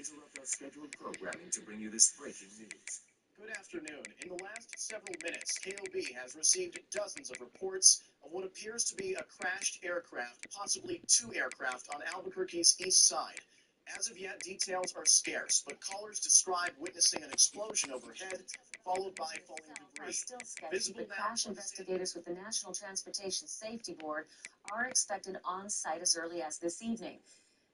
interrupt our scheduled programming to bring you this breaking news. Good afternoon. In the last several minutes, KOB has received dozens of reports of what appears to be a crashed aircraft, possibly two aircraft, on Albuquerque's east side. As of yet, details are scarce, but callers describe witnessing an explosion overhead, followed by falling debris. Still sketchy, but crash investigators with the National Transportation Safety Board are expected on site as early as this evening.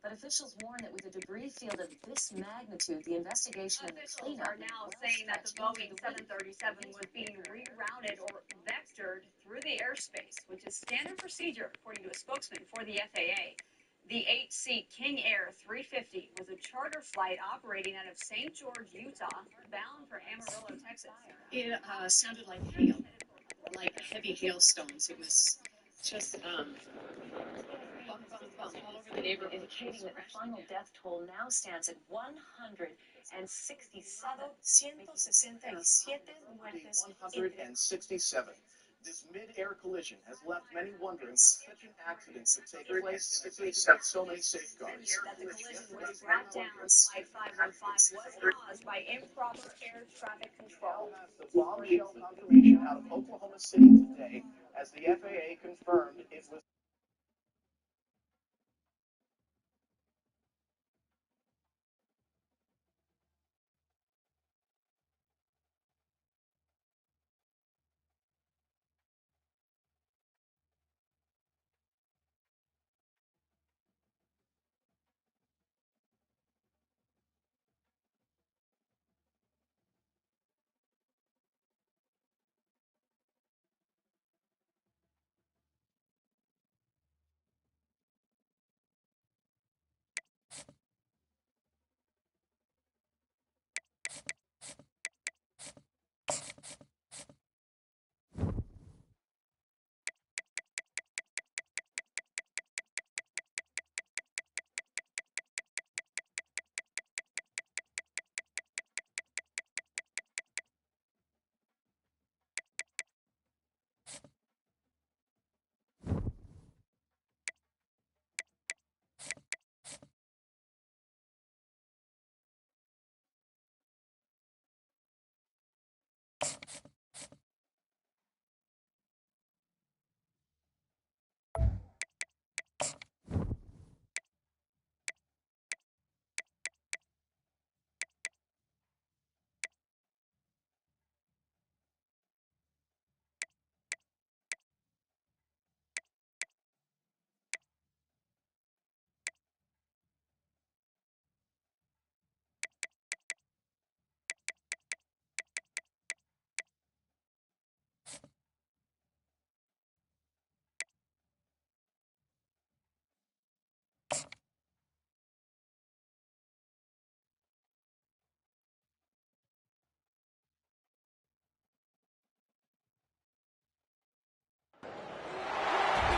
But officials warn that with a debris field of this magnitude, the investigation and the cleanup are now saying that the Boeing 737 was being rerouted or vectored through the airspace, which is standard procedure, according to a spokesman for the FAA. The 8-seat King Air 350 was a charter flight operating out of St. George, Utah, bound for Amarillo, Texas. It sounded like hail, like heavy hailstones. It was just bump, all over the neighborhood. Indicating that the final death toll now stands at 167. 167. This mid-air collision has left many wondering such an accidents that take place except so many safeguards. That the collision was brought down Flight 515 was caused by improper air traffic control. The bombshell confirmation out of Oklahoma City today as the FAA confirmed it was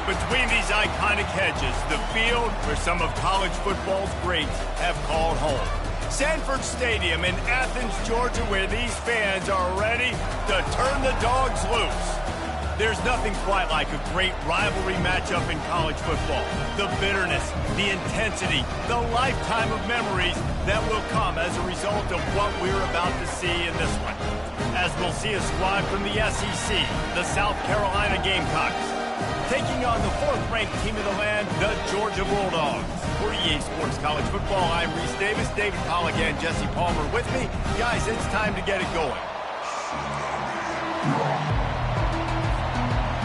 Between these iconic hedges, the field where some of college football's greats have called home. Sanford Stadium in Athens, Georgia, where these fans are ready to turn the dogs loose. There's nothing quite like a great rivalry matchup in college football. The bitterness, the intensity, the lifetime of memories that will come as a result of what we're about to see in this one. As we'll see a squad from the SEC, the South Carolina Gamecocks, taking on the fourth-ranked team of the land, the Georgia Bulldogs. For EA Sports College Football, I'm Reese Davis, David Pollock, and Jesse Palmer with me. Guys, it's time to get it going.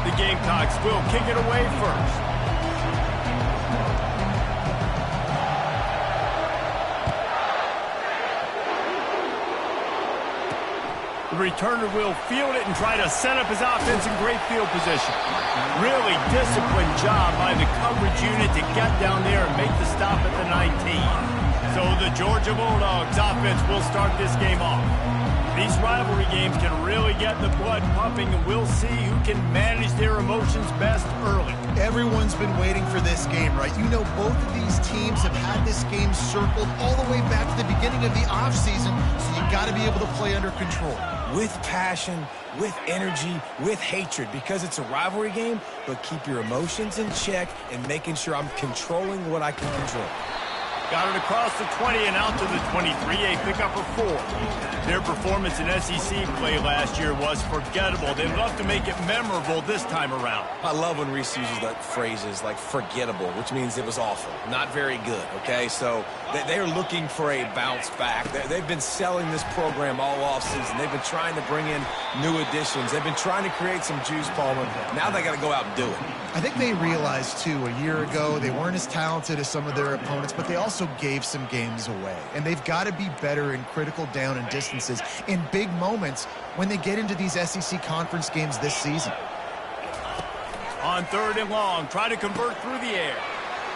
The Gamecocks will kick it away first. The returner will field it and try to set up his offense in great field position. Really disciplined job by the coverage unit to get down there and make the stop at the 19. So the Georgia Bulldogs offense will start this game off. These rivalry games can really get the blood pumping, and we'll see who can manage their emotions best early. Everyone's been waiting for this game, right? You know, both of these teams have had this game circled all the way back to the beginning of the offseason, so you got to be able to play under control. With passion, with energy, with hatred, because it's a rivalry game, but keep your emotions in check and making sure I'm controlling what I can control. Got it across the 20 and out to the 23, a pickup of 4. Their performance in SEC play last year was forgettable. They'd love to make it memorable this time around. I love when Reese uses that phrases like forgettable, which means it was awful, not very good, okay? So they're looking for a bounce back. They've been selling this program all offseason. They've been trying to bring in new additions. They've been trying to create some juice, Palmer. Now they got to go out and do it. I think they realized, too, a year ago they weren't as talented as some of their opponents, but they also gave some games away. And they've got to be better in critical down and distances in big moments when they get into these SEC conference games this season. On 3rd and long, try to convert through the air.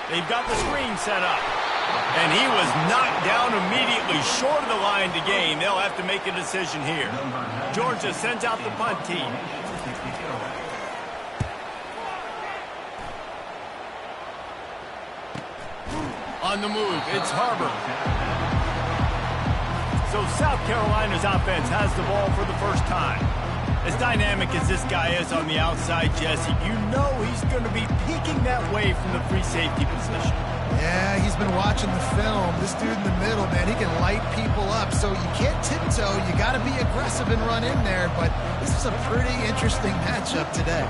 They've got the screen set up. And he was knocked down immediately short of the line to gain. They'll have to make a decision here. Georgia sends out the punt team. On the move, it's Harbor. So South Carolina's offense has the ball for the first time. As dynamic as this guy is on the outside, Jesse, you know he's going to be peeking that way from the free safety position. Yeah, he's been watching the film. This dude in the middle, man, he can light people up. So you can't tiptoe. You got to be aggressive and run in there. But this is a pretty interesting matchup today.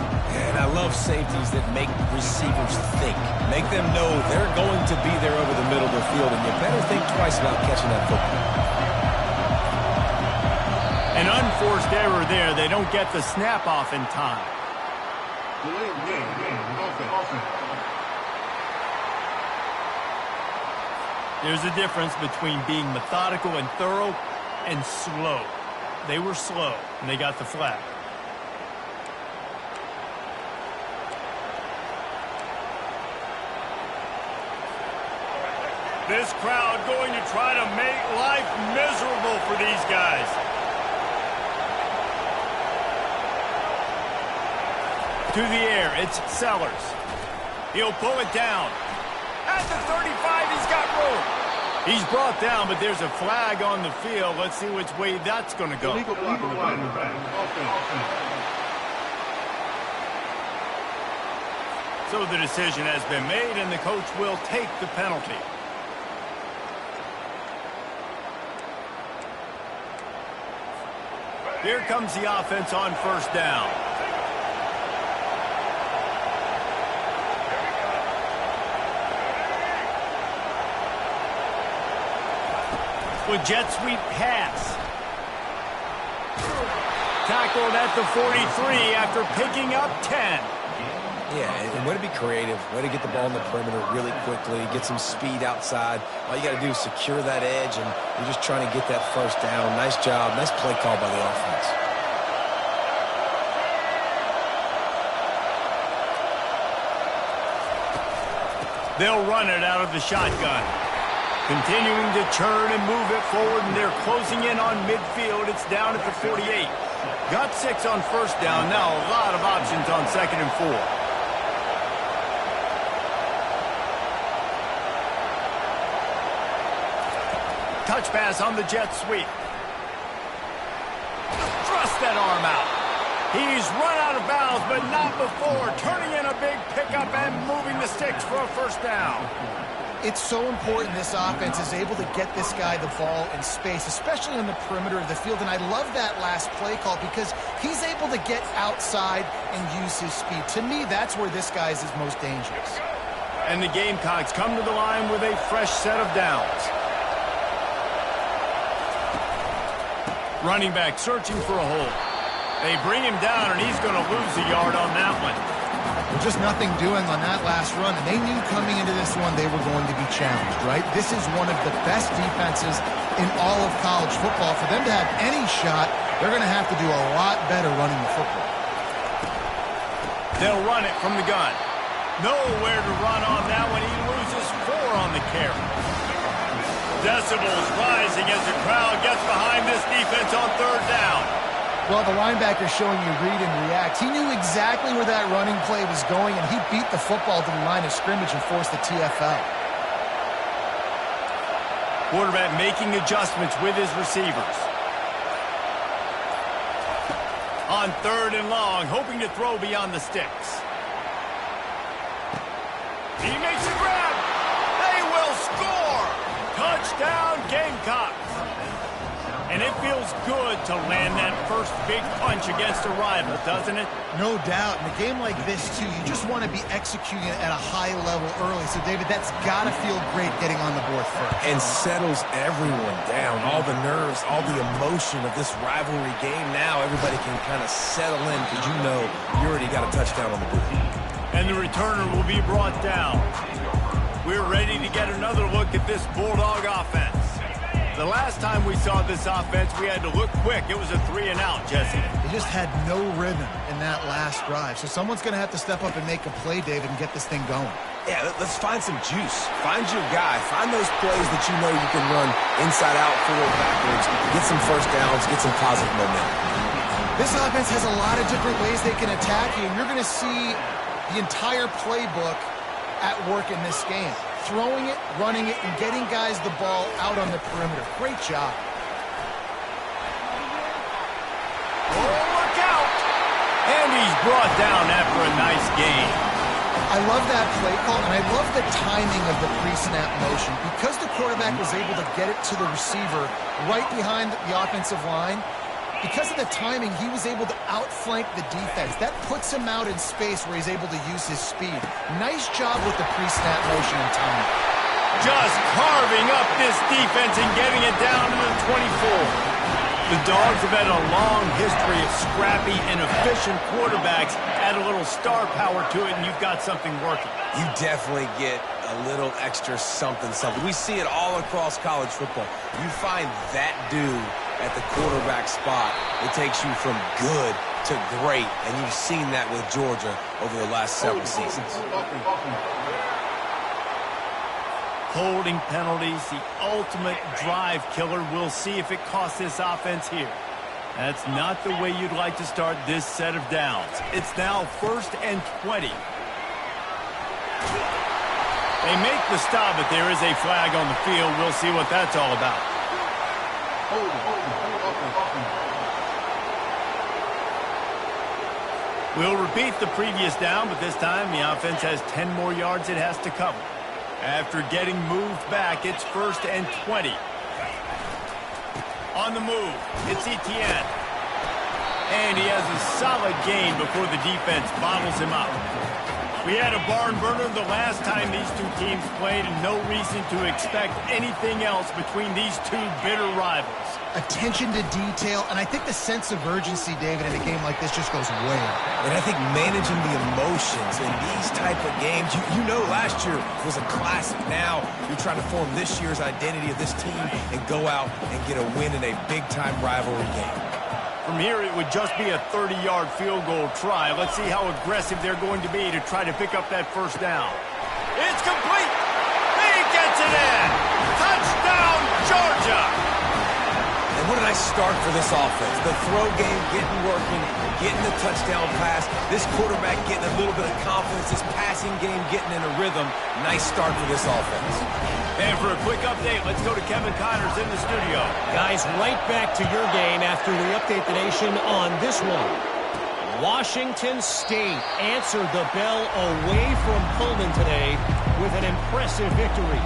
And I love safeties that make receivers think. Make them know they're going to be there over the middle of the field, and you better think twice about catching that football. An unforced error there. They don't get the snap off in time. There's a difference between being methodical and thorough and slow. They were slow, and they got the flag. This crowd going to try to make life miserable for these guys. To the air, it's Sellers. He'll pull it down. At the 35, he's got room. He's brought down, but there's a flag on the field. Let's see which way that's going to go. So the decision has been made, and the coach will take the penalty. Here comes the offense on 1st down. With jet sweep pass. Tackled at the 43 after picking up 10. Yeah, and way to be creative, way to get the ball in the perimeter really quickly, get some speed outside. All you got to do is secure that edge, and you're just trying to get that 1st down. Nice job, nice play call by the offense. They'll run it out of the shotgun. Continuing to churn and move it forward, and they're closing in on midfield. It's down at the 48. Got 6 on 1st down. Now a lot of options on 2nd and 4. Touch pass on the jet sweep. Thrust that arm out. He's run out of bounds, but not before. Turning in a big pickup and moving the sticks for a 1st down. It's so important this offense is able to get this guy the ball in space, especially on the perimeter of the field. And I love that last play call because he's able to get outside and use his speed. To me, that's where this guy is his most dangerous. And the Gamecocks come to the line with a fresh set of downs. Running back searching for a hole. They bring him down, and he's going to lose a yard on that one. Just nothing doing on that last run, and they knew coming into this one they were going to be challenged, right? This is one of the best defenses in all of college football. For them to have any shot, they're going to have to do a lot better running the football. They'll run it from the gun. Nowhere to run on that one. He loses 4 on the carry. Decibels rising as the crowd gets behind this defense on 3rd down. Well, the linebacker's showing you read and react. He knew exactly where that running play was going, and he beat the football to the line of scrimmage and forced the TFL. Quarterback making adjustments with his receivers. On 3rd and long, hoping to throw beyond the sticks. He makes a grab. They will score. Touchdown, Gamecocks! And it feels good to land that first big punch against a rival, doesn't it? No doubt. In a game like this, too, you just want to be executing at a high level early. So, David, that's got to feel great getting on the board first. And settles everyone down. All the nerves, all the emotion of this rivalry game. Now everybody can kind of settle in because you know you already got a touchdown on the board. And the returner will be brought down. We're ready to get another look at this Bulldog offense. The last time we saw this offense, we had to look quick. It was a 3-and-out, Jesse. They just had no rhythm in that last drive. So someone's going to have to step up and make a play, David, and get this thing going. Yeah, let's find some juice. Find your guy. Find those plays that you know you can run inside out, forward, backwards, get some first downs, get some positive momentum. This offense has a lot of different ways they can attack you, and you're going to see the entire playbook at work in this game. Throwing it, running it, and getting guys the ball out on the perimeter. Great job. Oh, look out! And he's brought down after a nice gain. I love that play call, and I love the timing of the pre-snap motion. Because the quarterback was able to get it to the receiver right behind the offensive line, because of the timing, he was able to outflank the defense. That puts him out in space where he's able to use his speed. Nice job with the pre-snap motion and timing. Just carving up this defense and getting it down to the 24. The Dogs have had a long history of scrappy and efficient quarterbacks. Add a little star power to it, and you've got something working. You definitely get a little extra something. We see it all across college football. You find that dude at the quarterback spot, it takes you from good to great, and you've seen that with Georgia over the last several seasons. Holding penalties, the ultimate drive killer. We'll see if it costs this offense here. That's not the way you'd like to start this set of downs. It's now 1st and 20. They make the stop, but there is a flag on the field. We'll see what that's all about. We'll repeat the previous down, but this time the offense has 10 more yards it has to cover. After getting moved back, it's 1st and 20. On the move, it's Etienne. And he has a solid gain before the defense bottles him up. We had a barn burner the last time these two teams played, and no reason to expect anything else between these two bitter rivals. Attention to detail, and I think the sense of urgency, David, in a game like this just goes way up. And I think managing the emotions in these type of games, you know last year was a classic. Now you're trying to form this year's identity of this team and go out and get a win in a big-time rivalry game. From here, it would just be a 30-yard field goal try. Let's see how aggressive they're going to be to try to pick up that first down. It's complete! He gets it in! Touchdown, Georgia! And what a nice start for this offense. The throw game getting working, getting the touchdown pass. This quarterback getting a little bit of confidence. This passing game getting in a rhythm. Nice start for this offense. And for a quick update, let's go to Kevin Connors in the studio. Guys, right back to your game after we update the nation on this one. Washington State answered the bell away from Pullman today with an impressive victory.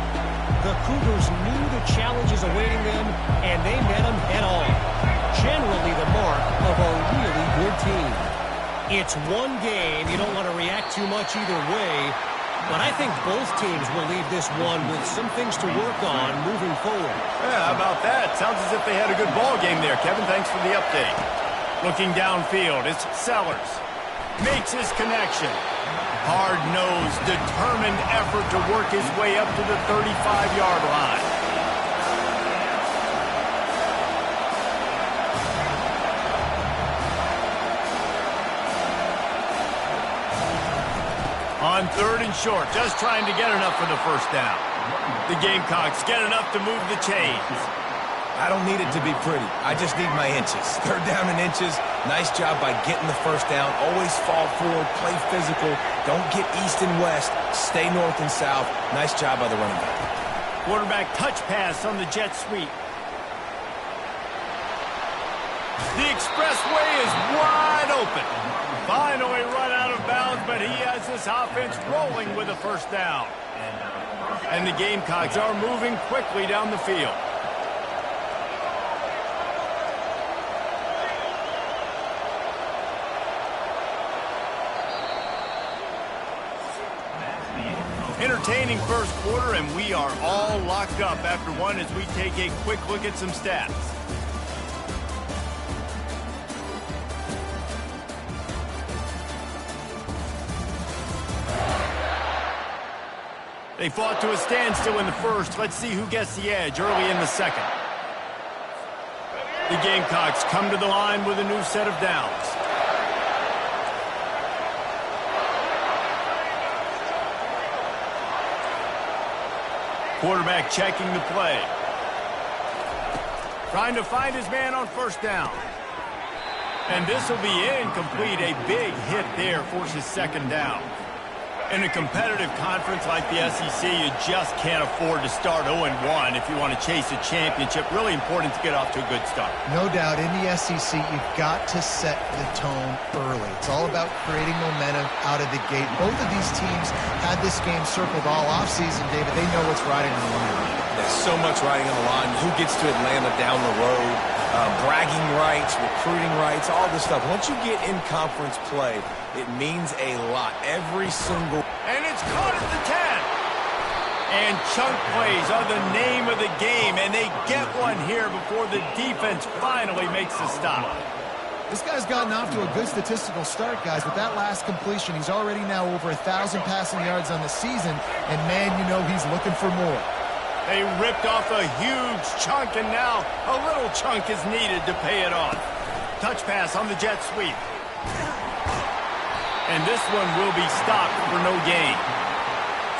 The Cougars knew the challenges awaiting them, and they met them head-on. Generally the mark of a really good team. It's one game. You don't want to react too much either way, but I think both teams will leave this one with some things to work on moving forward. Yeah, how about that? Sounds as if they had a good ball game there. Kevin, thanks for the update. Looking downfield, it's Sellers. Makes his connection. Hard-nosed, determined effort to work his way up to the 35-yard line. On 3rd and short, just trying to get enough for the first down. The Gamecocks get enough to move the chains. I don't need it to be pretty. I just need my inches. 3rd down and inches. Nice job by getting the first down. Always fall forward, play physical. Don't get east and west. Stay north and south. Nice job by the running back. Quarterback touch pass on the jet sweep. The expressway is wide open. Finally run out of bounds, but he has this offense rolling with a first down. And the Gamecocks are moving quickly down the field. Entertaining first quarter, and we are all locked up after one as we take a quick look at some stats. They fought to a standstill in the first. Let's see who gets the edge early in the second. The Gamecocks come to the line with a new set of downs. Quarterback checking the play. Trying to find his man on first down. And this will be incomplete. A big hit there forces second down. In a competitive conference like the SEC, you just can't afford to start 0-1 if you want to chase a championship. Really important to get off to a good start. No doubt, in the SEC, you've got to set the tone early. It's all about creating momentum out of the gate. Both of these teams had this game circled all offseason, David. They know what's riding on the line. There's so much riding on the line. Who gets to Atlanta down the road? Bragging rights, recruiting rights, all this stuff. Once you get in conference play, it means a lot. Every single... And it's caught at the 10. And chunk plays are the name of the game, and they get one here before the defense finally makes the stop. This guy's gotten off to a good statistical start, guys. With that last completion, he's already now over 1,000 passing yards on the season, and man, you know he's looking for more. They ripped off a huge chunk, and now a little chunk is needed to pay it off. Touch pass on the jet sweep. And this one will be stopped for no gain.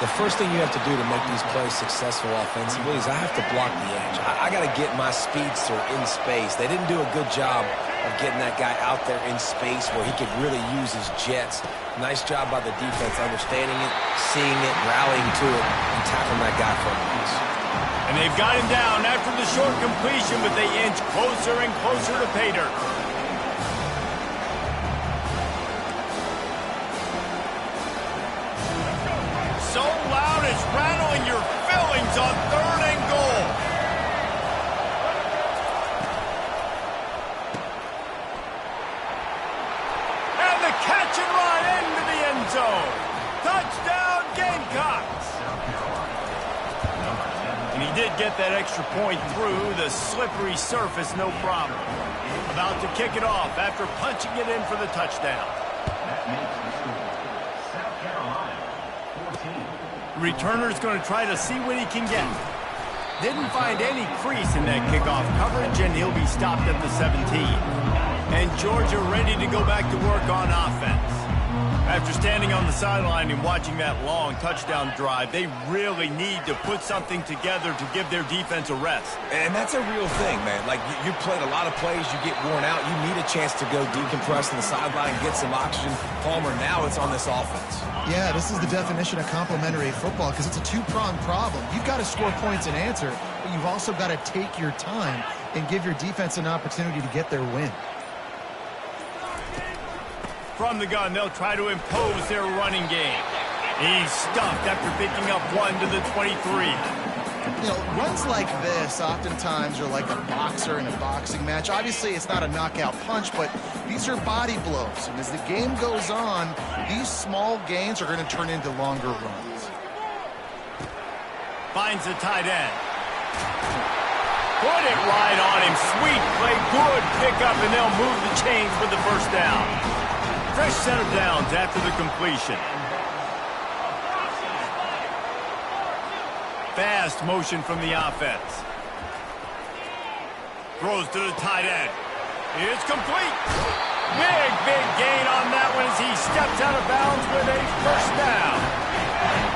The first thing you have to do to make these plays successful offensively is I have to block the edge. I got to get my speedster in space. They didn't do a good job of getting that guy out there in space where he could really use his jets. Nice job by the defense understanding it, seeing it, rallying to it, and tackling that guy for a loss. And they've got him down after the short completion, but they inch closer and closer to pay dirt. So loud it's rattling your fillings on 3rd and goal. And the catch and run into the end zone. Touchdown Gamecocks. And he did get that extra point through the slippery surface, no problem. About to kick it off after punching it in for the touchdown. Returner's going to try to see what he can get. Didn't find any crease in that kickoff coverage, and he'll be stopped at the 17. And Georgia ready to go back to work on offense. After standing on the sideline and watching that long touchdown drive, they really need to put something together to give their defense a rest. And that's a real thing, man. Like, you played a lot of plays, you get worn out, you need a chance to go decompress on the sideline, get some oxygen. Palmer, now it's on this offense. Yeah, this is the definition of complementary football because it's a two-pronged problem. You've got to score points and answer, but you've also got to take your time and give your defense an opportunity to get their win. From the gun, they'll try to impose their running game. He's stuffed after picking up one to the 23. You know, runs like this oftentimes are like a boxer in a boxing match. Obviously, it's not a knockout punch, but these are body blows. And as the game goes on, these small gains are going to turn into longer runs. Finds the tight end. Put it right on him. Sweet play. Good pickup, and they'll move the chains with the first down. Fresh set of downs after the completion. Fast motion from the offense. Throws to the tight end. It's complete. Big gain on that one as he steps out of bounds with a first down.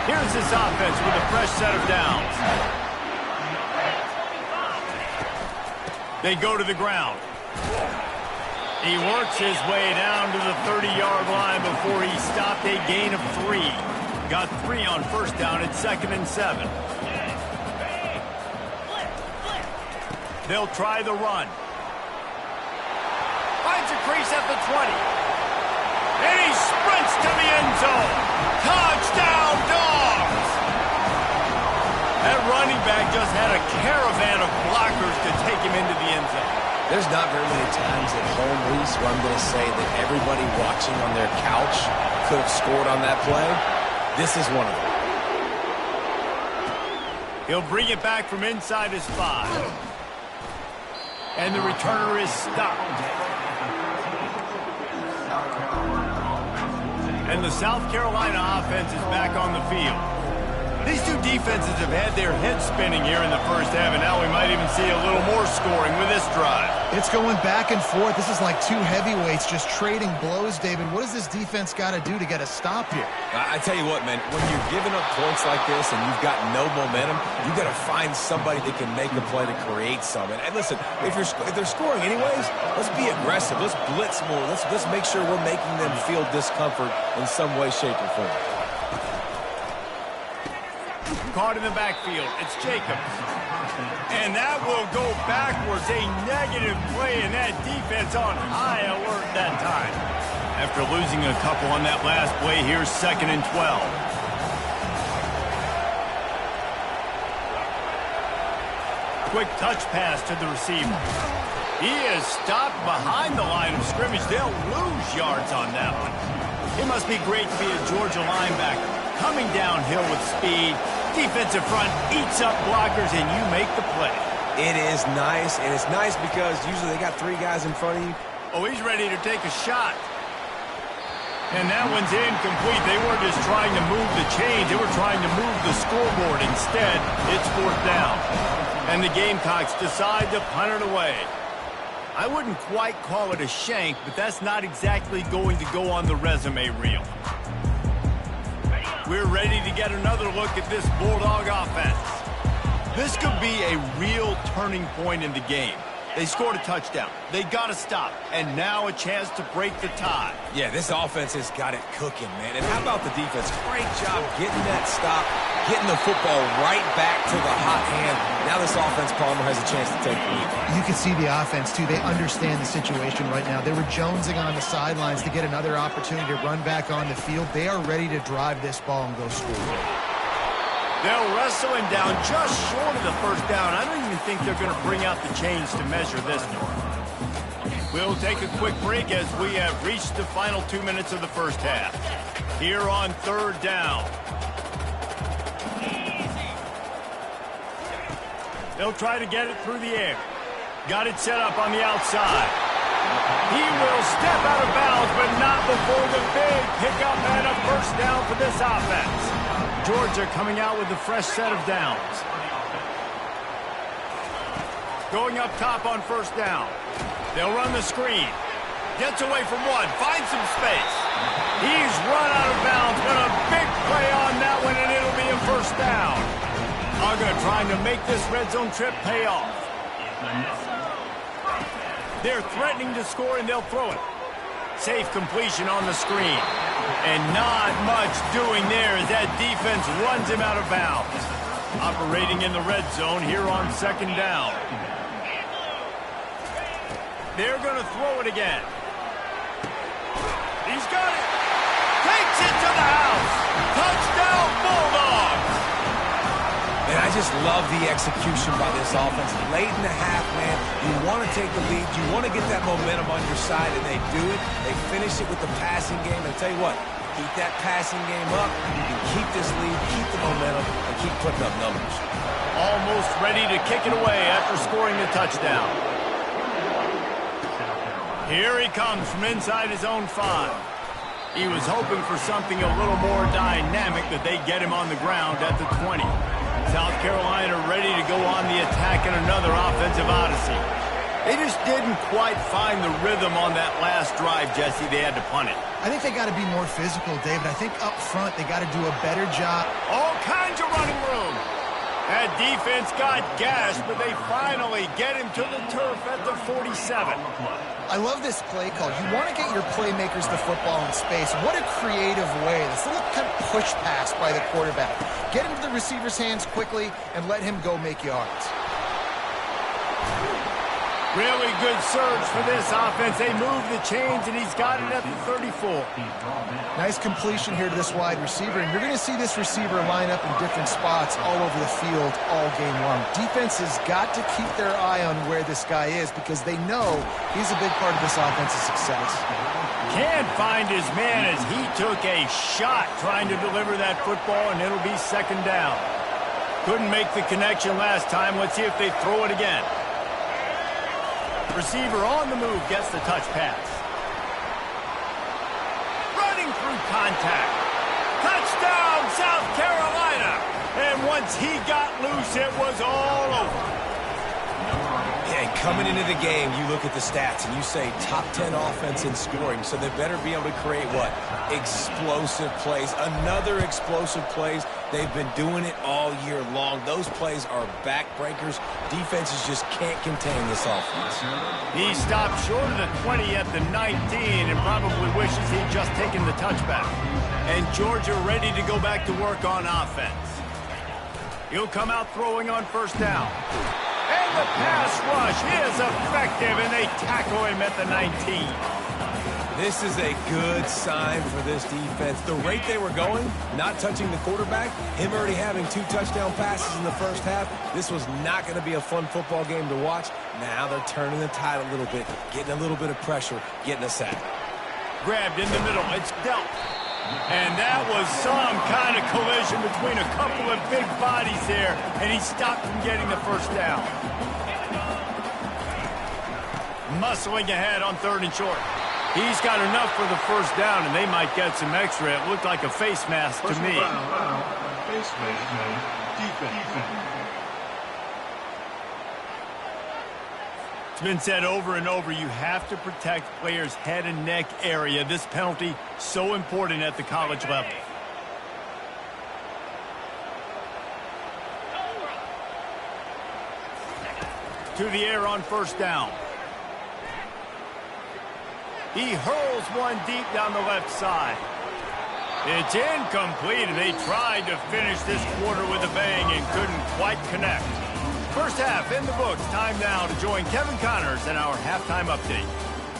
Here's this offense with a fresh set of downs. They go to the ground. He works his way down to the 30-yard line before he stopped a gain of 3. Got 3 on first down at 2nd and 7. They'll try the run. Finds a crease at the 20. And he sprints to the end zone. Touchdown, Dogs! just had a caravan of blockers to take him into the end zone. There's not very many times at home, Reese, where I'm going to say that everybody watching on their couch could have scored on that play. This is one of them. He'll bring it back from inside his 5. And the returner is stopped. And the South Carolina offense is back on the field. These two defenses have had their heads spinning here in the first half, and now we might even see a little more scoring with this drive. It's going back and forth. This is like two heavyweights just trading blows, David. What does this defense got to do to get a stop here? I tell you what, man, when you're giving up points like this and you've got no momentum, you've got to find somebody that can make a play to create some. And listen, if they're scoring anyways, let's be aggressive. Let's blitz more. Let's make sure we're making them feel discomfort in some way, shape, or form. Caught in the backfield. It's Jacobs. And that will go backwards. A negative play, and that defense on high alert that time. After losing a couple on that last play, here's 2nd and 12. Quick touch pass to the receiver. He is stopped behind the line of scrimmage. They'll lose yards on that one. It must be great to be a Georgia linebacker. Coming downhill with speed, defensive front eats up blockers, and you make the play. It is nice, and it's nice because usually they got 3 guys in front of you. Oh, he's ready to take a shot. And that one's incomplete. They weren't just trying to move the chains. They were trying to move the scoreboard. Instead, it's 4th down. And the Gamecocks decide to punt it away. I wouldn't quite call it a shank, but that's not exactly going to go on the resume reel. We're ready to get another look at this Bulldog offense. This could be a real turning point in the game. They scored a touchdown. They got to stop. And now a chance to break the tie. Yeah, this offense has got it cooking, man. And how about the defense? Great job getting that stop, getting the football right back to the hot hand. Now this offense, Palmer, has a chance to take the lead. You can see the offense, too. They understand the situation right now. They were jonesing on the sidelines to get another opportunity to run back on the field. They are ready to drive this ball and go score. They'll wrestle him down just short of the 1st down. I don't even think they're going to bring out the chains to measure this one. We'll take a quick break as we have reached the final 2 minutes of the first half. Here on 3rd down. They'll try to get it through the air. Got it set up on the outside. He will step out of bounds, but not before the big pickup and a 1st down for this offense. Georgia coming out with a fresh set of downs. Going up top on 1st down. They'll run the screen. Gets away from one. Finds some space. He's run out of bounds, but a big play on that one, and it'll be a 1st down. Uga trying to make this red zone trip pay off. They're threatening to score, and they'll throw it. Safe completion on the screen. And not much doing there as that defense runs him out of bounds. Operating in the red zone here on 2nd down. They're going to throw it again. He's got it. Takes it to the house. Touchdown, Bulldogs. And I just love the execution by this offense. Late in the half, man, you want to take the lead. You want to get that momentum on your side, and they do it. They finish it with the passing game. And I'll tell you what, keep that passing game up. You can keep this lead, keep the momentum, and keep putting up numbers. Almost ready to kick it away after scoring the touchdown. Here he comes from inside his own 5. He was hoping for something a little more dynamic, that they get him on the ground at the 20. South Carolina ready to go on the attack in another offensive odyssey. They just didn't quite find the rhythm on that last drive, Jesse. They had to punt it. I think they got to be more physical, David. I think up front they got to do a better job. All kinds of running room. That defense got gashed, but they finally get him to the turf at the 47. I love this play call. You want to get your playmakers the football in space. What a creative way. This little kind of push pass by the quarterback. Get into the receiver's hands quickly and let him go make yards. Really good surge for this offense. They move the chains, and he's got it at the 34. Nice completion here to this wide receiver, and you're going to see this receiver line up in different spots all over the field all game long. Defense has got to keep their eye on where this guy is because they know he's a big part of this offense's success. Can't find his man as he took a shot trying to deliver that football, and it'll be second down. Couldn't make the connection last time. Let's see if they throw it again. Receiver on the move gets the touch pass. Running through contact. Touchdown, South Carolina. And once he got loose, it was all over. Yeah, coming into the game, you look at the stats and you say top 10 offense in scoring, so they better be able to create what? Explosive plays. Another explosive plays. They've been doing it all year long. Those plays are backbreakers. Defenses just can't contain this offense. He stopped short of the 20 at the 19 and probably wishes he'd just taken the touchback. And Georgia ready to go back to work on offense. He'll come out throwing on first down. And the pass rush is effective, and they tackle him at the 19. This is a good sign for this defense. The rate they were going, not touching the quarterback, him already having 2 touchdown passes in the first half, this was not going to be a fun football game to watch. Now they're turning the tide a little bit, getting a little bit of pressure, getting a sack. Grabbed in the middle. It's dealt. And that was some kind of collision between a couple of big bodies there, and he stopped from getting the first down. Muscling ahead on 3rd and short. He's got enough for the first down, and they might get some extra. It looked like a face mask to me. Face mask, defense. It's been said over and over, you have to protect players' head and neck area. This penalty, so important at the college level. To the air on first down. He hurls one deep down the left side. It's incomplete, and they tried to finish this quarter with a bang and couldn't quite connect. First half in the books. Time now to join Kevin Connors in our halftime update.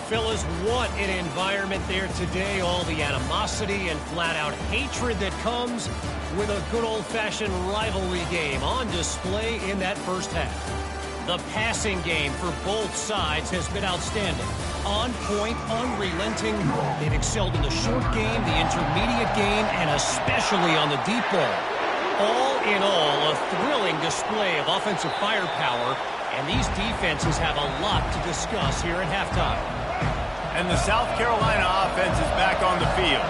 Phyllis, what an environment there today. All the animosity and flat-out hatred that comes with a good old-fashioned rivalry game on display in that first half. The passing game for both sides has been outstanding. On point, unrelenting. They've excelled in the short game, the intermediate game, and especially on the deep ball. All in all, a thrilling display of offensive firepower, and these defenses have a lot to discuss here at halftime. And the South Carolina offense is back on the field.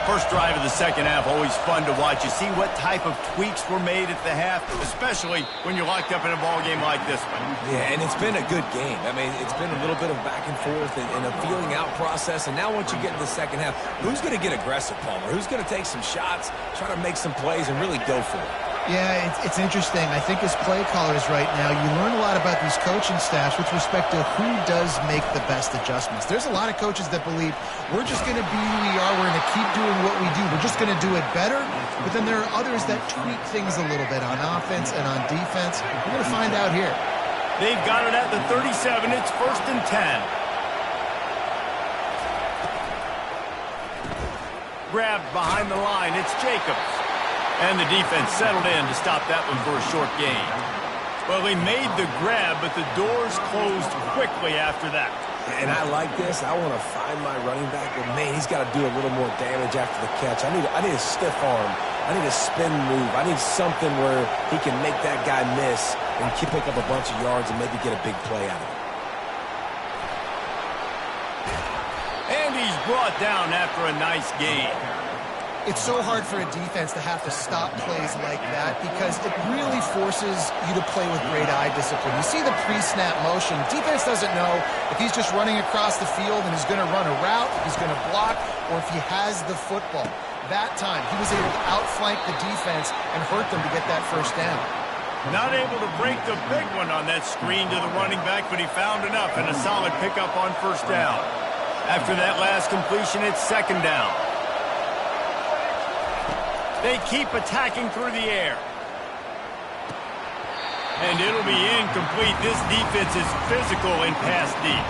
First drive of the second half, always fun to watch. You see what type of tweaks were made at the half, especially when you're locked up in a ball game like this one. Yeah, and it's been a good game. I mean, it's been a little bit of back and forth and a feeling out process. And now once you get into the second half, who's going to get aggressive, Palmer? Who's going to take some shots, try to make some plays, and really go for it? Yeah, it's interesting. I think as play callers right now, you learn a lot about these coaching staffs with respect to who does make the best adjustments. There's a lot of coaches that believe we're just going to be who we are. We're going to keep doing what we do. We're just going to do it better. But then there are others that tweak things a little bit on offense and on defense. We're going to find out here. They've got it at the 37. It's 1st and 10. Grabbed behind the line. It's Jacobs. And the defense settled in to stop that one for a short gain. Well, he made the grab, but the doors closed quickly after that. And I like this. I want to find my running back, but man, he's got to do a little more damage after the catch. I need a stiff arm. I need a spin move. I need something where he can make that guy miss and pick up a bunch of yards and maybe get a big play out of it. And he's brought down after a nice gain. It's so hard for a defense to have to stop plays like that because it really forces you to play with great eye discipline. You see the pre-snap motion. Defense doesn't know if he's just running across the field and he's going to run a route, if he's going to block, or if he has the football. That time, he was able to outflank the defense and hurt them to get that first down. Not able to break the big one on that screen to the running back, but he found enough and a solid pickup on first down. After that last completion, it's second down. They keep attacking through the air. And it'll be incomplete. This defense is physical and pass deep.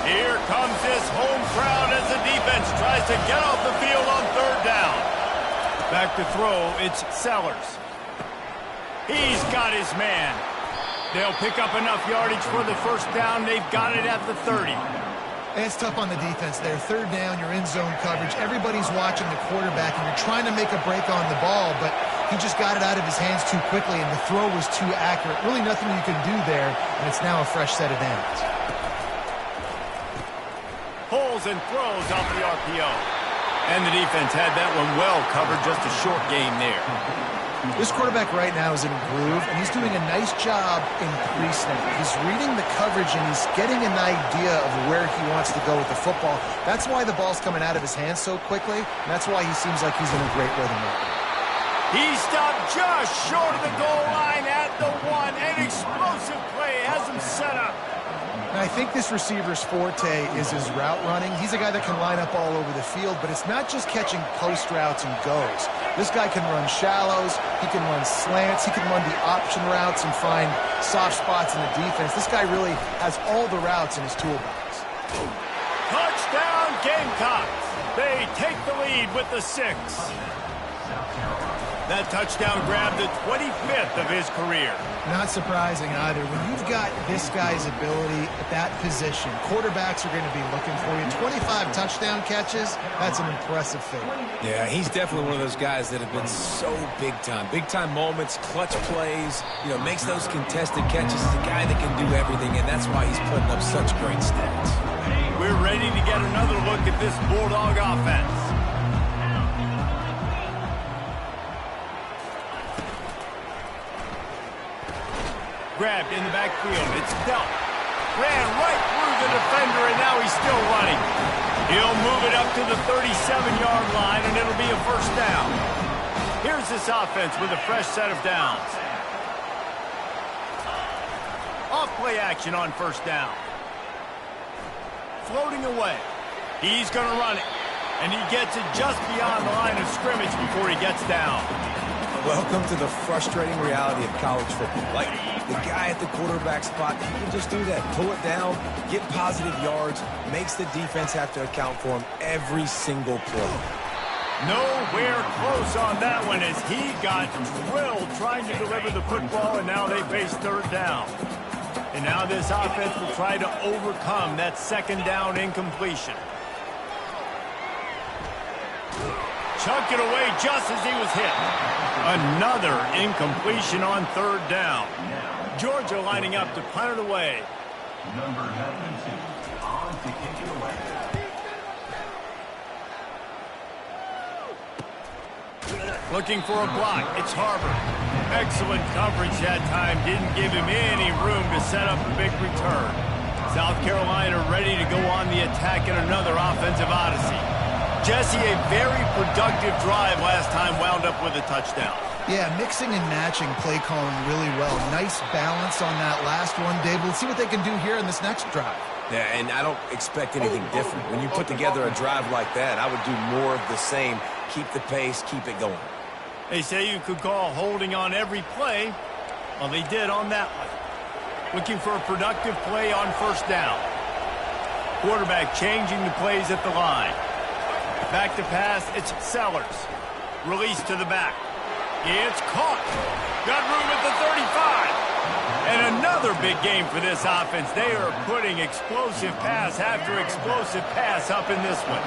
Here comes this home crowd as the defense tries to get off the field on third down. Back to throw, it's Sellers. He's got his man. They'll pick up enough yardage for the first down. They've got it at the 30. It's tough on the defense there. Third down, you're in zone coverage. Everybody's watching the quarterback, and you're trying to make a break on the ball, but he just got it out of his hands too quickly, and the throw was too accurate. Really nothing you can do there, and it's now a fresh set of downs. Pulls and throws off the RPO. And the defense had that one well covered, just a short gain there. This quarterback right now is in a groove, and he's doing a nice job in pre-snap. He's reading the coverage, and he's getting an idea of where he wants to go with the football. That's why the ball's coming out of his hands so quickly, and that's why he seems like he's in a great rhythm right now. He stopped just short of the goal line at the 1. An explosive play has him set up. And I think this receiver's forte is his route running. He's a guy that can line up all over the field, but it's not just catching post routes and goes. This guy can run shallows, he can run slants, he can run the option routes and find soft spots in the defense. This guy really has all the routes in his toolbox. Touchdown Gamecocks! They take the lead with the 6. That touchdown grabbed the 25th of his career. Not surprising either. When you've got this guy's ability at that position, quarterbacks are going to be looking for you. 25 touchdown catches, that's an impressive feat. Yeah, he's definitely one of those guys that have been so big time. Big time moments, clutch plays, makes those contested catches. He's a guy that can do everything, and that's why he's putting up such great stats. We're ready to get another look at this Bulldog offense. Grabbed in the backfield. It's dealt. Ran right through the defender, and now he's still running. He'll move it up to the 37-yard line, and it'll be a first down. Here's this offense with a fresh set of downs. Off-play action on first down. Floating away. He's going to run it, and he gets it just beyond the line of scrimmage before he gets down. Welcome to the frustrating reality of college football. Like, the guy at the quarterback spot, he can just do that. Pull it down, get positive yards, makes the defense have to account for him every single play. Nowhere close on that one as he got drilled trying to deliver the football, and now they face third down. And now this offense will try to overcome that second down incompletion. Chuck it away just as he was hit. Another incompletion on third down. Georgia lining up to punt it away. Number 92 on to kick it away. Looking for a block. It's Harbor. Excellent coverage that time. Didn't give him any room to set up a big return. South Carolina ready to go on the attack in another offensive odyssey. Jesse, a very productive drive last time, wound up with a touchdown. Yeah, mixing and matching play calling really well. Nice balance on that last one, Dave. We'll see what they can do here in this next drive. Yeah, and I don't expect anything different. When you put together a drive like that, I would do more of the same. Keep the pace, keep it going. They say you could call holding on every play. Well, they did on that one. Looking for a productive play on first down. Quarterback changing the plays at the line. Back to pass, it's Sellers. Release to the back. It's caught. Got room at the 35. And another big game for this offense. They are putting explosive pass after explosive pass up in this one.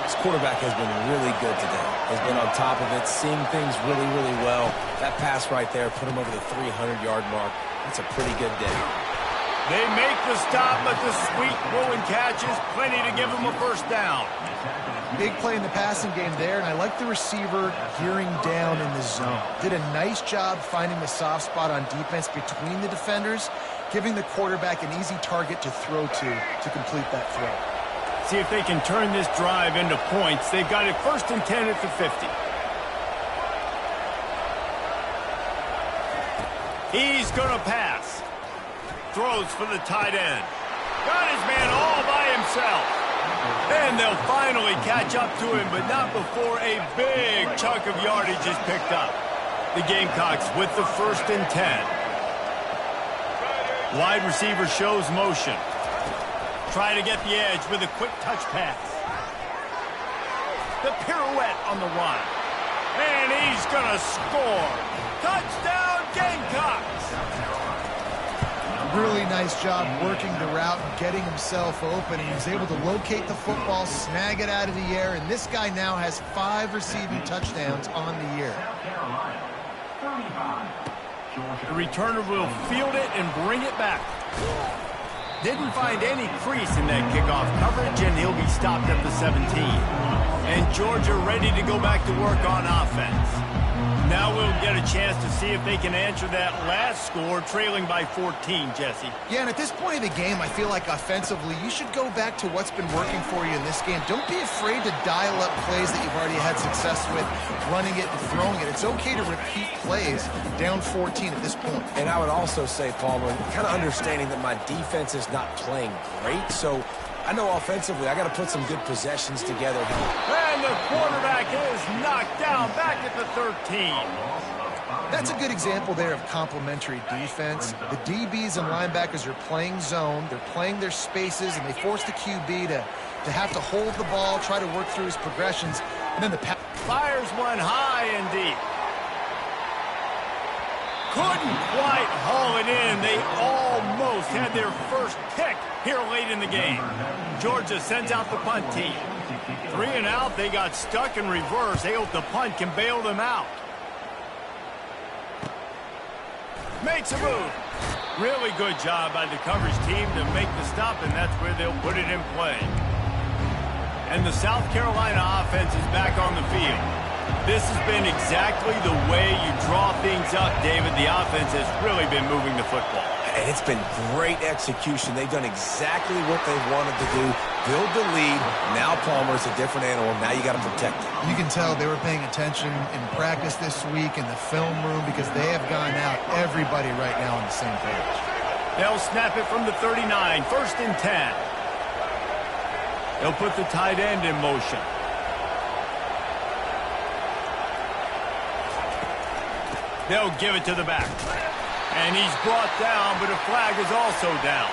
This quarterback has been really good today. Has been on top of it, seeing things really, really well. That pass right there put him over the 300-yard mark. That's a pretty good day. They make the stop, but the sweet throw and catch is plenty to give them a first down. Big play in the passing game there, and I like the receiver gearing down in the zone. Did a nice job finding the soft spot on defense between the defenders, giving the quarterback an easy target to throw to complete that throw. See if they can turn this drive into points. They've got it first and 10 at the 50. He's going to pass. Throws for the tight end. Got his man all by himself. And they'll finally catch up to him, but not before a big chunk of yardage is picked up. The Gamecocks with the 1st and 10. Wide receiver shows motion. Trying to get the edge with a quick touch pass. The pirouette on the run. And he's going to score. Touchdown, Gamecocks! Really nice job working the route and getting himself open. He was able to locate the football, snag it out of the air, and this guy now has 5 receiving touchdowns on the year. The returner will field it and bring it back. Didn't find any crease in that kickoff coverage, and he'll be stopped at the 17. And Georgia ready to go back to work on offense. Now we'll get a chance to see if they can answer that last score, trailing by 14, Jesse. Yeah, and at this point of the game, I feel like offensively, you should go back to what's been working for you in this game. Don't be afraid to dial up plays that you've already had success with, running it and throwing it. It's okay to repeat plays down 14 at this point. And I would also say, Palmer, kind of understanding that my defense is not playing great, so I know offensively I got to put some good possessions together. And the quarterback is knocked down back at the 13. That's a good example there of complementary defense. The DBs and linebackers are playing zone. They're playing their spaces, and they force the QB to have to hold the ball, try to work through his progressions. And then the fires one high and deep. Couldn't quite haul it in. They almost had their first pick here late in the game. Georgia sends out the punt team. 3 and out, they got stuck in reverse. They hope the punt can bail them out. Makes a move. Really good job by the coverage team to make the stop, and that's where they'll put it in play. And the South Carolina offense is back on the field. This has been exactly the way you draw things up, David. The offense has really been moving the football. And it's been great execution. They've done exactly what they wanted to do. Build the lead. Now Palmer's a different animal. Now you got to protect it. You can tell they were paying attention in practice this week in the film room because they have gone out, everybody right now on the same page. They'll snap it from the 39, 1st and 10. They'll put the tight end in motion. They'll give it to the back. And he's brought down, but a flag is also down.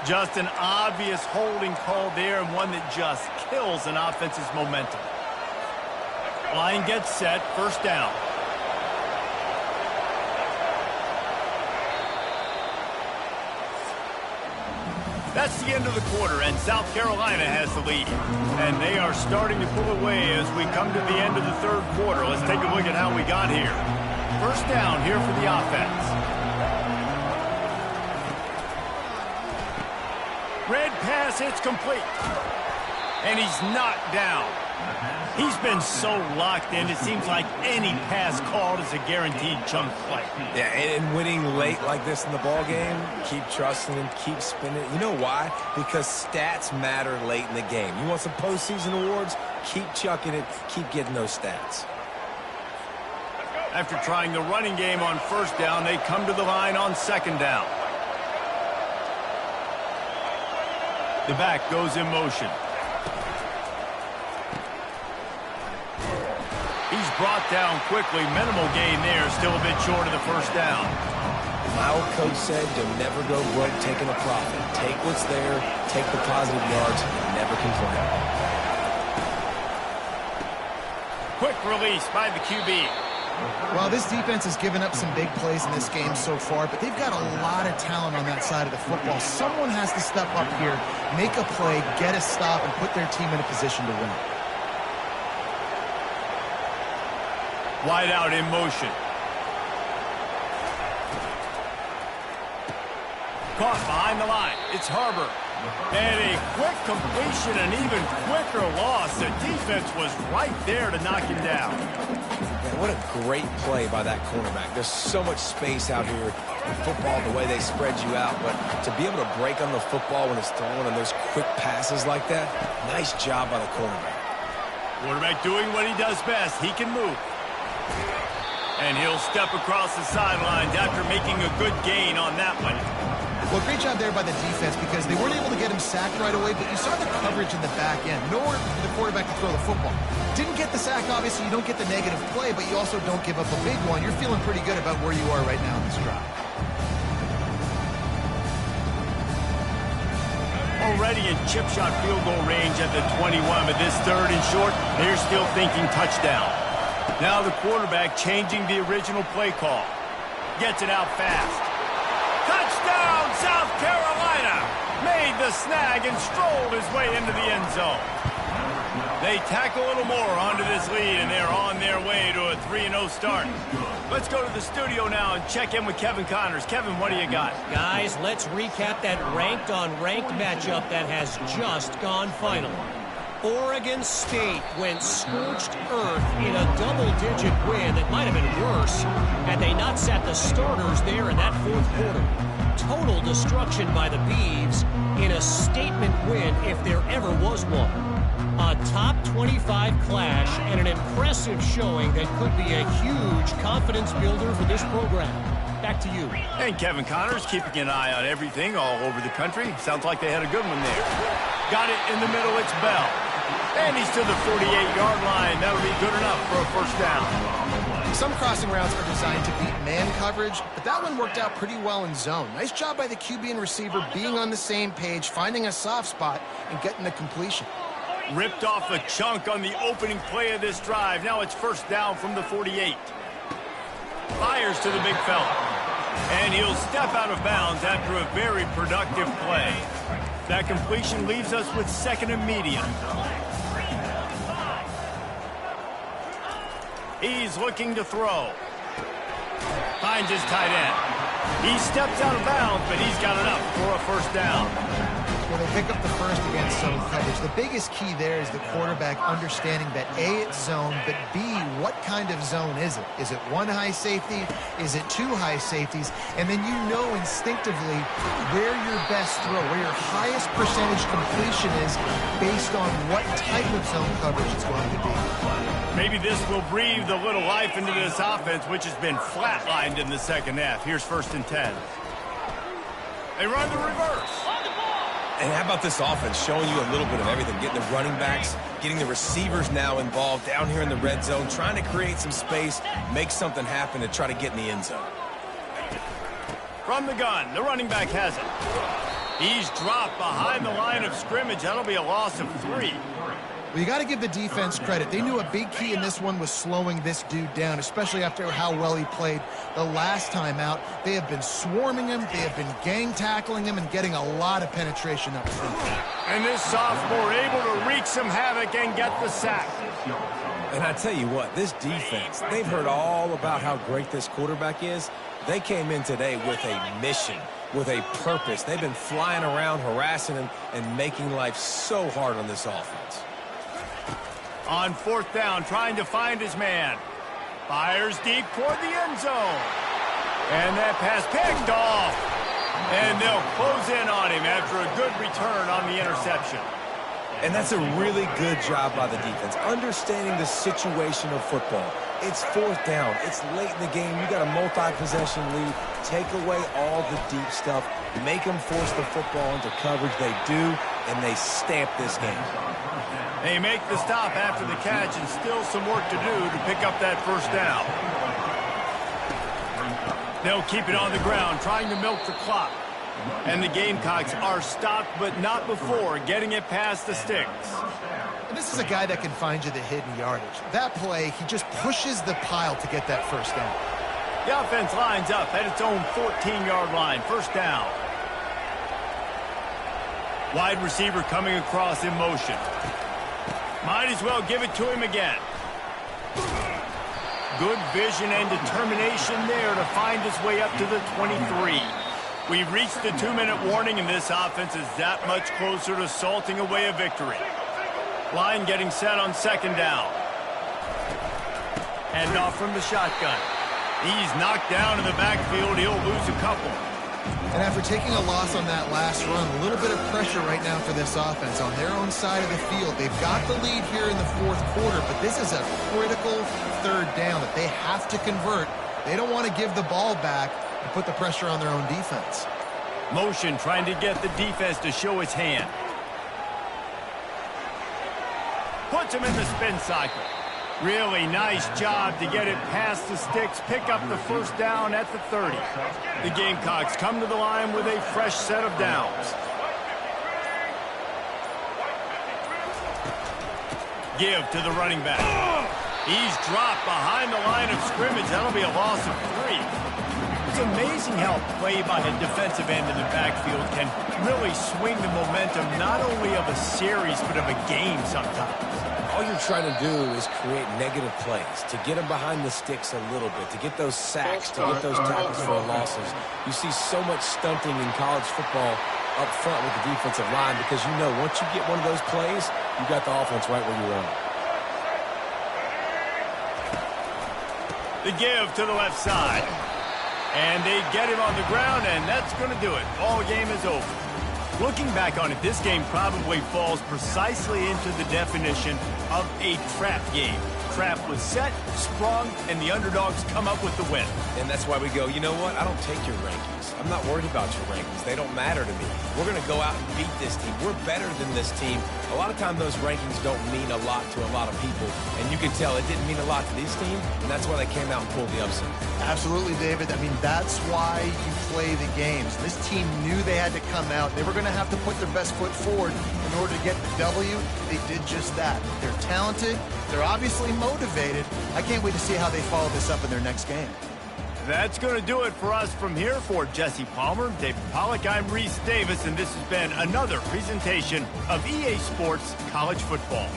Just an obvious holding call there, and one that just kills an offense's momentum. Line gets set, 1st down. That's the end of the quarter, and South Carolina has the lead. And they are starting to pull away as we come to the end of the 3rd quarter. Let's take a look at how we got here. 1st down here for the offense. Red pass, it's complete. And he's knocked down. He's been so locked in, it seems like any pass called is a guaranteed chunk play. Yeah, and winning late like this in the ball game, keep trusting him, keep spinning. You know why? Because stats matter late in the game. You want some postseason awards? Keep chucking it, keep getting those stats. After trying the running game on 1st down, they come to the line on 2nd down. The back goes in motion. He's brought down quickly. Minimal gain there. Still a bit short of the 1st down. My old coach said, don't never go broke taking a profit. Take what's there, take the positive yards, and never complain. Quick release by the QB. Well, this defense has given up some big plays in this game so far, but they've got a lot of talent on that side of the football. Someone has to step up here, make a play, get a stop, and put their team in a position to win. Wide out in motion. Caught behind the line. It's Harbor. And a quick completion, an even quicker loss. The defense was right there to knock him down. Man, what a great play by that cornerback. There's so much space out here in football, the way they spread you out. But to be able to break on the football when it's thrown on those quick passes like that, nice job by the cornerback. Quarterback doing what he does best. He can move. And he'll step across the sidelines after making a good gain on that one. Well, great job there by the defense because they weren't able to get him sacked right away, but you saw the coverage in the back end. Nowhere for the quarterback to throw the football. Didn't get the sack, obviously. You don't get the negative play, but you also don't give up a big one. You're feeling pretty good about where you are right now in this drive. Already in chip shot field goal range at the 21, but this third and short, they're still thinking touchdown. Now the quarterback changing the original play call. Gets it out fast. Touchdown, South Carolina! Made the snag and strolled his way into the end zone. They tack a little more onto this lead, and they're on their way to a 3-0 start. Let's go to the studio now and check in with Kevin Connors. Kevin, what do you got? Guys, let's recap that ranked-on-ranked matchup that has just gone final. Oregon State went scorched earth in a double-digit win that might have been worse had they not sat the starters there in that fourth quarter. Total destruction by the Beavs in a statement win if there ever was one. A top 25 clash and an impressive showing that could be a huge confidence builder for this program. Back to you. And Kevin Connors keeping an eye on everything all over the country. Sounds like they had a good one there. Got it in the middle, it's Bell. And he's to the 48-yard line. That'll be good enough for a first down. Some crossing routes are designed to beat man coverage, but that one worked out pretty well in zone. Nice job by the QB and receiver being on the same page, finding a soft spot, and getting the completion. Ripped off a chunk on the opening play of this drive. Now it's first down from the 48. Fires to the big fella. And he'll step out of bounds after a very productive play. That completion leaves us with second and medium. He's looking to throw. Finds his tight end. He steps out of bounds, but he's got enough for a first down. Well, they pick up the first against zone coverage. The biggest key there is the quarterback understanding that A, it's zone, but B, what kind of zone is it? Is it one high safety? Is it two high safeties? And then you know instinctively where your best throw, where your highest percentage completion is based on what type of zone coverage it's going to be. Maybe this will breathe a little life into this offense, which has been flatlined in the second half. Here's first and 10. They run the reverse. And how about this offense showing you a little bit of everything, getting the running backs, getting the receivers now involved down here in the red zone, trying to create some space, make something happen to try to get in the end zone. From the gun, the running back has it. He's dropped behind the line of scrimmage. That'll be a loss of 3. Well, you got to give the defense credit. They knew a big key in this one was slowing this dude down, especially after how well he played the last time out. They have been swarming him. They have been gang tackling him and getting a lot of penetration up front. And this sophomore able to wreak some havoc and get the sack. And I tell you what, this defense, they've heard all about how great this quarterback is. They came in today with a mission, with a purpose. They've been flying around, harassing him, and making life so hard on this offense. On fourth down, trying to find his man. Fires deep toward the end zone. And that pass picked off. And they'll close in on him after a good return on the interception. And that's a really good job by the defense, understanding the situation of football. It's fourth down. It's late in the game. You got a multi-possession lead. Take away all the deep stuff. Make them force the football into coverage. They do, and they stamp this game. They make the stop after the catch, and still some work to do to pick up that first down. They'll keep it on the ground, trying to milk the clock. And the Gamecocks are stopped, but not before getting it past the sticks. And this is a guy that can find you the hidden yardage. That play, he just pushes the pile to get that first down. The offense lines up at its own 14-yard line. First down. Wide receiver coming across in motion. Might as well give it to him again. Good vision and determination there to find his way up to the 23. We've reached the 2-minute warning, and this offense is that much closer to salting away a victory. Line getting set on second down. Hand off from the shotgun. He's knocked down in the backfield. He'll lose a couple. And after taking a loss on that last run, a little bit of pressure right now for this offense on their own side of the field. They've got the lead here in the fourth quarter, but this is a critical third down that they have to convert. They don't want to give the ball back and put the pressure on their own defense. Motion trying to get the defense to show its hand. Puts him in the spin cycle. Really nice job to get it past the sticks, pick up the first down at the 30. The Gamecocks come to the line with a fresh set of downs. Give to the running back. He's dropped behind the line of scrimmage. That'll be a loss of 3. It's amazing how play by a defensive end in the backfield can really swing the momentum not only of a series but of a game sometimes. All you're trying to do is create negative plays, to get them behind the sticks a little bit, to get those sacks, to get those tackles for losses. You see so much stunting in college football up front with the defensive line because you know once you get one of those plays, you got the offense right where you want it. The give to the left side. And they get him on the ground, and that's going to do it. Ball game is over. Looking back on it, this game probably falls precisely into the definition of a trap game. Trap was set, sprung, and the underdogs come up with the win. And that's why we go, you know what? I don't take your rankings. I'm not worried about your rankings. They don't matter to me. We're going to go out and beat this team. We're better than this team. A lot of times those rankings don't mean a lot to a lot of people. And you can tell it didn't mean a lot to this team, and that's why they came out and pulled the upset. Absolutely, David. I mean, that's why you play the games. This team knew they had to come out. They were going to have to put their best foot forward in order to get the W. They did just that. They're talented. They're obviously motivated. I can't wait to see how they follow this up in their next game. That's going to do it for us from here. For Jesse Palmer, David Pollack, I'm Reese Davis, and this has been another presentation of EA Sports College Football.